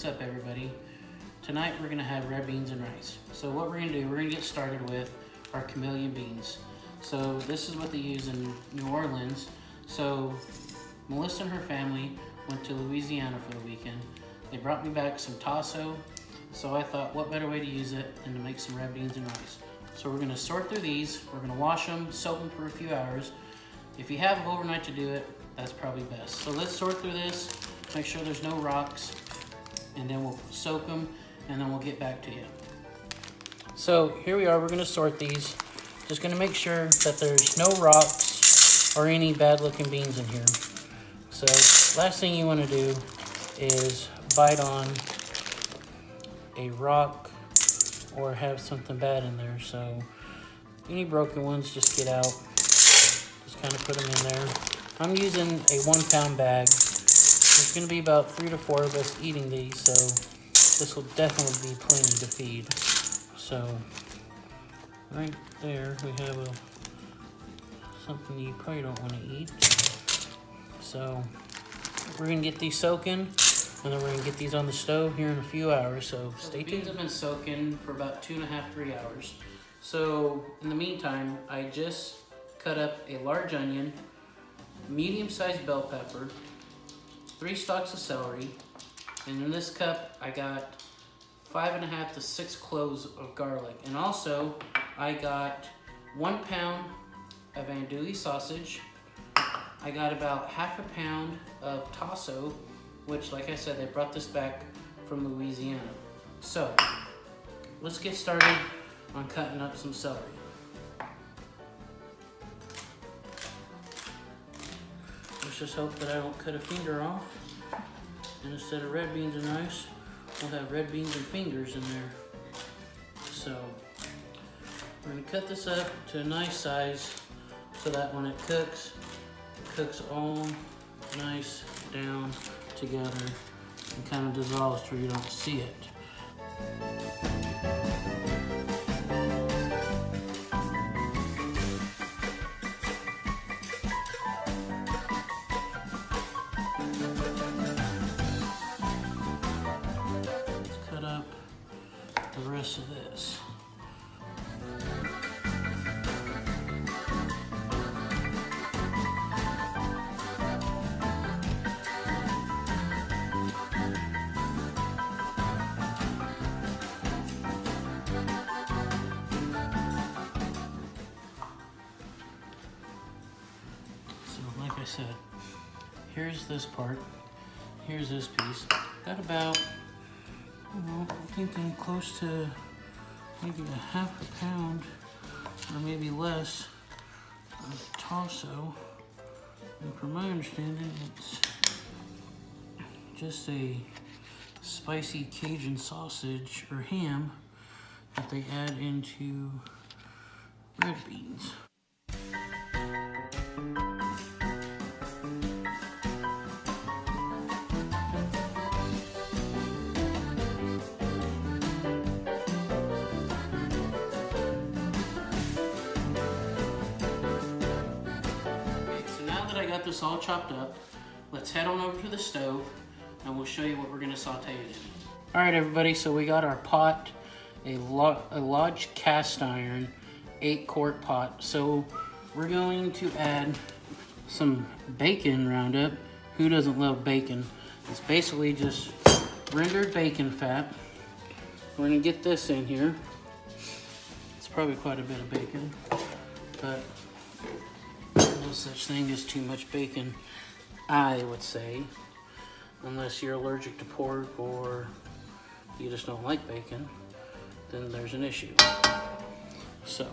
What's up, everybody? Tonight we're gonna have red beans and rice. So what we're gonna do, we're gonna get started with our chameleon beans. So this is what they use in New Orleans. So Melissa and her family went to Louisiana for the weekend. They brought me back some tasso. So I thought, what better way to use it than to make some red beans and rice. So we're gonna sort through these. We're gonna wash them, soak them for a few hours. If you have overnight to do it, that's probably best. So let's sort through this, make sure there's no rocks, and then we'll soak them, and then we'll get back to you. So here we are, we're gonna sort these. Just gonna make sure that there's no rocks or any bad looking beans in here. So last thing you wanna do is bite on a rock or have something bad in there. So any broken ones, just get out. Just kind of put them in there. I'm using a 1 pound bag. There's going to be about 3 to 4 of us eating these, so this will definitely be plenty to feed. So right there we have something you probably don't want to eat. So we're going to get these soaking, and then we're going to get these on the stove here in a few hours, so stay tuned. The beans have been soaking for about 2.5 to 3 hours. So in the meantime, I just cut up a large onion, medium-sized bell pepper, 3 stalks of celery, and in this cup I got 5.5 to 6 cloves of garlic. And also I got 1 pound of andouille sausage. I got about ½ pound of tasso, which, like I said, they brought this back from Louisiana. So let's get started on cutting up some celery. Let's just hope that I don't cut a finger off. And instead of red beans and rice, we'll have red beans and fingers in there. So we're gonna cut this up to a nice size so that when it cooks all nice down together and kind of dissolves where you don't see it. The rest of this. So like I said, here's this part, here's this piece. Got about, I'm thinking close to maybe ½ pound or maybe less of tasso. And from my understanding, it's just a spicy Cajun sausage or ham that they add into red beans. Got this all chopped up, let's head on over to the stove and we'll show you what we're going to saute it in. All right, everybody, so we got our pot, a large cast iron 8-quart pot. So we're going to add some bacon roundup. Who doesn't love bacon? It's basically just rendered bacon fat. We're going to get this in here. It's probably quite a bit of bacon, but no such thing as too much bacon, I would say, unless you're allergic to pork or you just don't like bacon, then there's an issue. So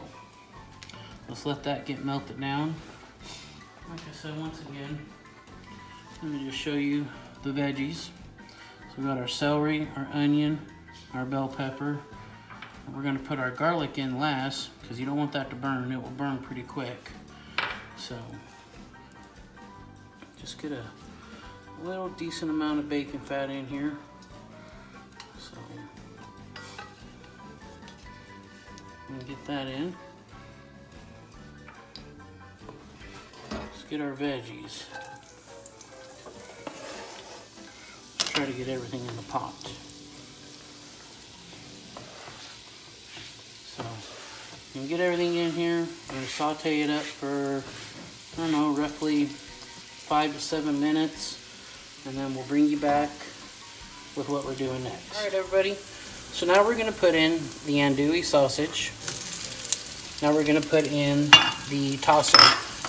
let's let that get melted down. Like I said, once again, let me just show you the veggies. So we got our celery, our onion, our bell pepper, and we're going to put our garlic in last because you don't want that to burn. It will burn pretty quick. So just get a little decent amount of bacon fat in here. So I'm gonna get that in. Let's get our veggies. try to get everything in the pot. So you can get everything in here. I'm going to saute it up for, I don't know, roughly 5 to 7 minutes. And then we'll bring you back with what we're doing next. All right, everybody. So now we're going to put in the andouille sausage. Now we're going to put in the tasso.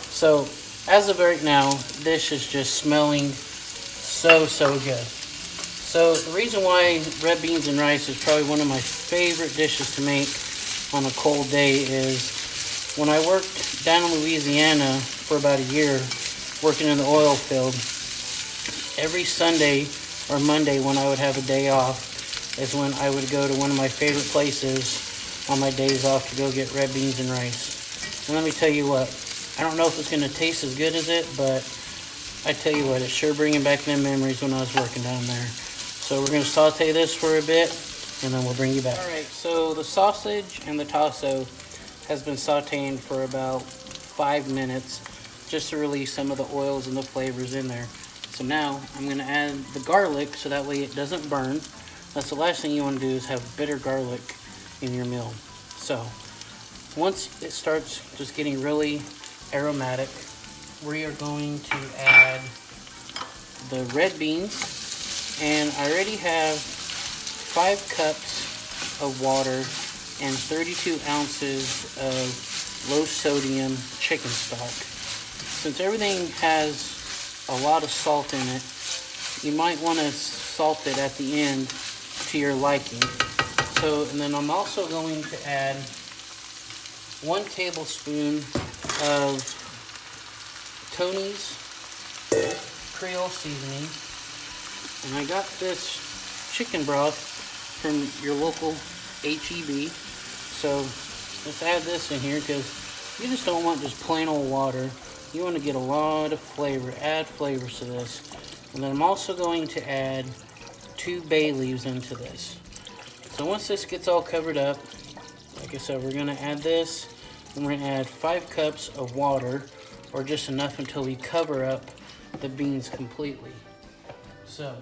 So as of right now, this is just smelling so good. So the reason why red beans and rice is probably one of my favorite dishes to make on a cold day is when I worked down in Louisiana for about a year, working in the oil field, every Sunday or Monday when I would have a day off is when I would go to one of my favorite places on my days off to go get red beans and rice. And let me tell you what, I don't know if it's going to taste as good as it, but I tell you what, it's sure bringing back them memories when I was working down there. So we're going to saute this for a bit, and then we'll bring you back. All right, so the sausage and the tasso has been sauteing for about 5 minutes just to release some of the oils and the flavors in there. So now I'm going to add the garlic so that way it doesn't burn. That's the last thing you want to do is have bitter garlic in your meal. So once it starts just getting really aromatic, we are going to add the red beans, and I already have 5 cups of water and 32 ounces of low sodium chicken stock. Since everything has a lot of salt in it, you might want to salt it at the end to your liking. So, and then I'm also going to add 1 tablespoon of Tony's Creole seasoning, and I got this chicken broth from your local HEB. So let's add this in here because you just don't want just plain old water. You want to get a lot of flavor, add flavors to this. And then I'm also going to add 2 bay leaves into this. So once this gets all covered up, like I said, we're going to add this, and we're going to add 5 cups of water, or just enough until we cover up the beans completely. So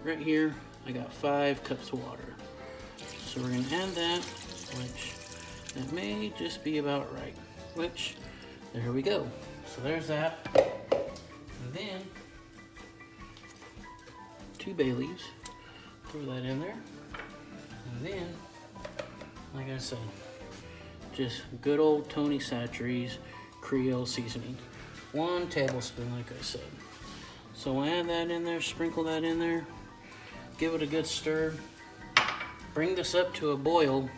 right here, I got 5 cups of water. So we're going to add that, which that may just be about right. Which, there we go. So there's that. And then 2 bay leaves. Throw that in there. And then, like I said, just good old Tony Chachere's Creole seasoning. 1 tablespoon, like I said. So we'll add that in there, sprinkle that in there, give it a good stir, bring this up to a boil,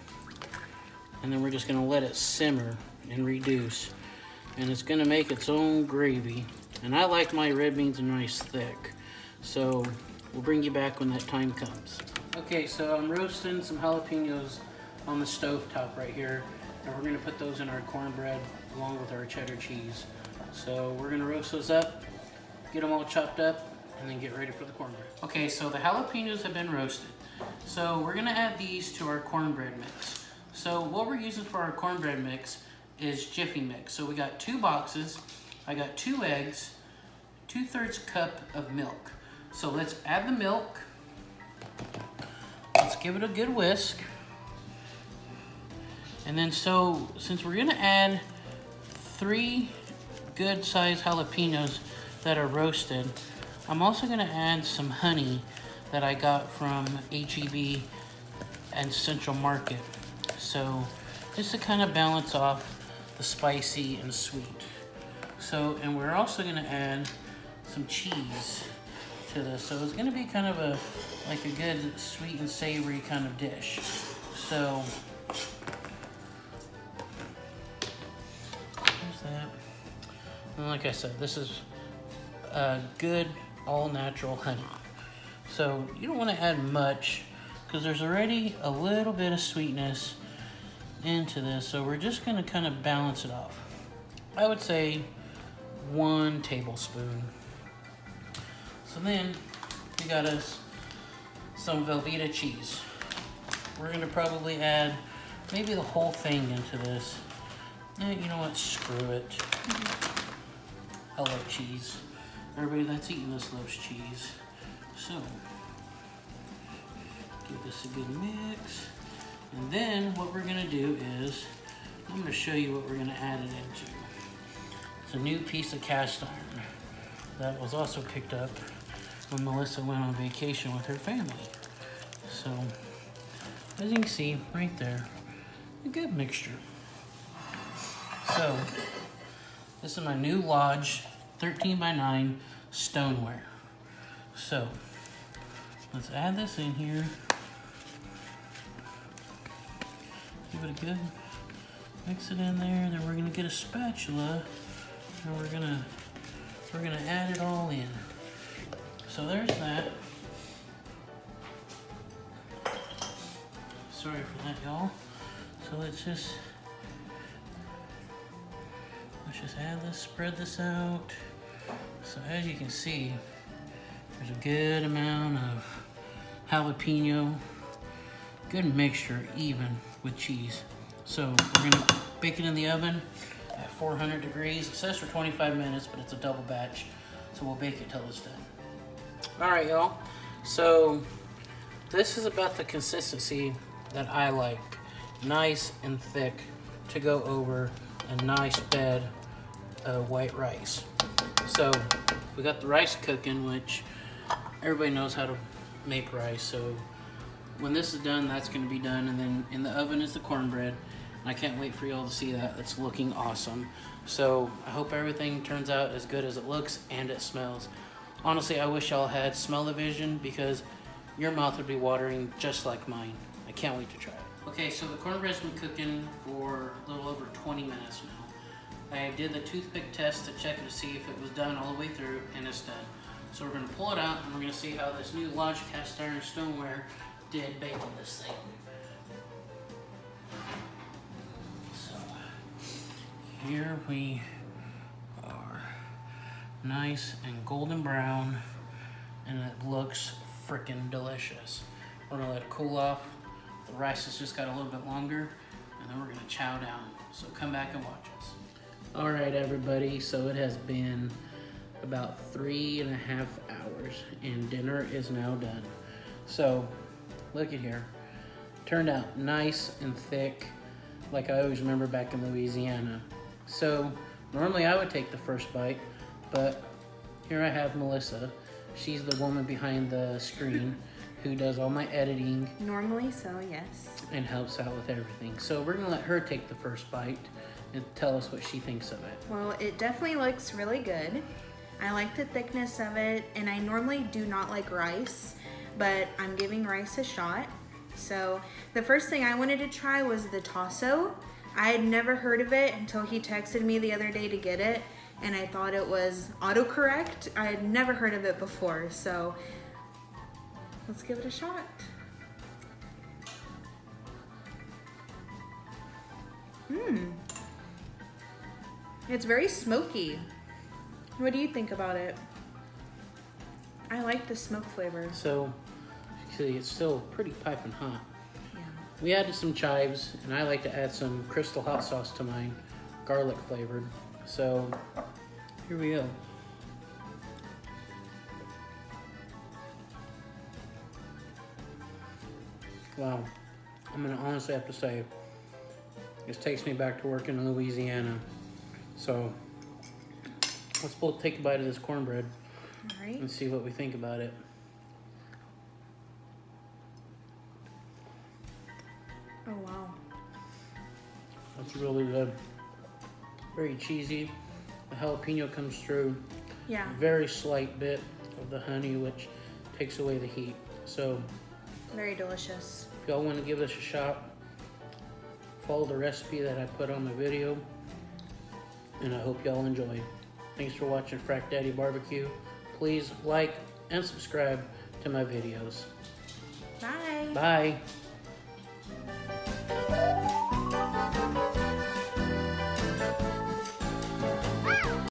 and then we're just gonna let it simmer and reduce. And it's gonna make its own gravy. And I like my red beans and rice thick. So we'll bring you back when that time comes. Okay, so I'm roasting some jalapenos on the stove top right here. And we're gonna put those in our cornbread along with our cheddar cheese. So we're gonna roast those up, get them all chopped up, and then get ready for the cornbread. Okay, so the jalapenos have been roasted. So we're gonna add these to our cornbread mix. So what we're using for our cornbread mix is Jiffy Mix. So we got 2 boxes, I got 2 eggs, 2/3 cup of milk. So let's add the milk. Let's give it a good whisk. And then since we're gonna add 3 good sized jalapenos that are roasted, I'm also gonna add some honey that I got from HEB and Central Market. So just to kind of balance off the spicy and sweet. So, and we're also gonna add some cheese to this. So it's gonna be kind of like a good sweet and savory kind of dish. So, there's that. And like I said, this is good all natural honey. So you don't wanna add much because there's already a little bit of sweetness into this. So we're just gonna kind of balance it off. I would say 1 tablespoon. So then we got us some Velveeta cheese. We're gonna probably add maybe the whole thing into this. You know what, screw it. I love cheese. everybody that's eating this loves cheese. So, give this a good mix. And then what we're gonna do is, I'm gonna show you what we're gonna add it into. It's a new piece of cast iron that was also picked up when Melissa went on vacation with her family. So, as you can see right there, a good mixture. So, this is my new Lodge 13x9 stoneware. So, let's add this in here. Give it a good mix it in there. Then we're gonna get a spatula and we're gonna add it all in. So there's that. Sorry for that, y'all. So let's just add this, spread this out. So as you can see, there's a good amount of jalapeno, good mixture even with cheese. So we're gonna bake it in the oven at 400 degrees. It says for 25 minutes, but it's a double batch. So we'll bake it till it's done. All right, y'all. So this is about the consistency that I like. Nice and thick to go over a nice bed of white rice. So we got the rice cooking, which everybody knows how to make rice. So when this is done, that's gonna be done. And then in the oven is the cornbread. And I can't wait for y'all to see that. It's looking awesome. So I hope everything turns out as good as it looks and it smells. Honestly, I wish y'all had smell-o-vision because your mouth would be watering just like mine. I can't wait to try it. Okay, so the cornbread's been cooking for a little over 20 minutes now. I did the toothpick test to check to see if it was done all the way through, and it's done. So we're gonna pull it out and we're gonna see how this new Lodge cast iron stoneware did baking this thing. So here we are, nice and golden brown, and it looks freaking delicious. We're gonna let it cool off. The rice has just got a little bit longer, and then we're gonna chow down. So come back and watch us. All right, everybody, so it has been about 3.5 hours and dinner is now done. So look at here, turned out nice and thick like I always remember back in Louisiana. So normally I would take the first bite, but here I have Melissa. She's the woman behind the screen who does all my editing. Normally so, yes. And helps out with everything. So we're gonna let her take the first bite and tell us what she thinks of it. Well, it definitely looks really good. I like the thickness of it, and I normally do not like rice, but I'm giving rice a shot. So the first thing I wanted to try was the tasso. I had never heard of it until he texted me the other day to get it, and I thought it was autocorrect. I had never heard of it before, so let's give it a shot. It's very smoky. What do you think about it? I like the smoke flavor. So, see, it's still pretty piping hot. Yeah. We added some chives, and I like to add some crystal hot sauce to mine, garlic flavored. So, here we go. Wow, I'm gonna honestly have to say, this takes me back to working in Louisiana. So, let's both take a bite of this cornbread. All right. And see what we think about it. Oh, wow. That's really good. Very cheesy. The jalapeno comes through. Yeah. Very slight bit of the honey, which takes away the heat. So, Very delicious. if y'all want to give this a shot, follow the recipe that I put on the video. And I hope y'all enjoy. Thanks for watching Frack Daddy Barbecue. Please like and subscribe to my videos. Bye. Bye.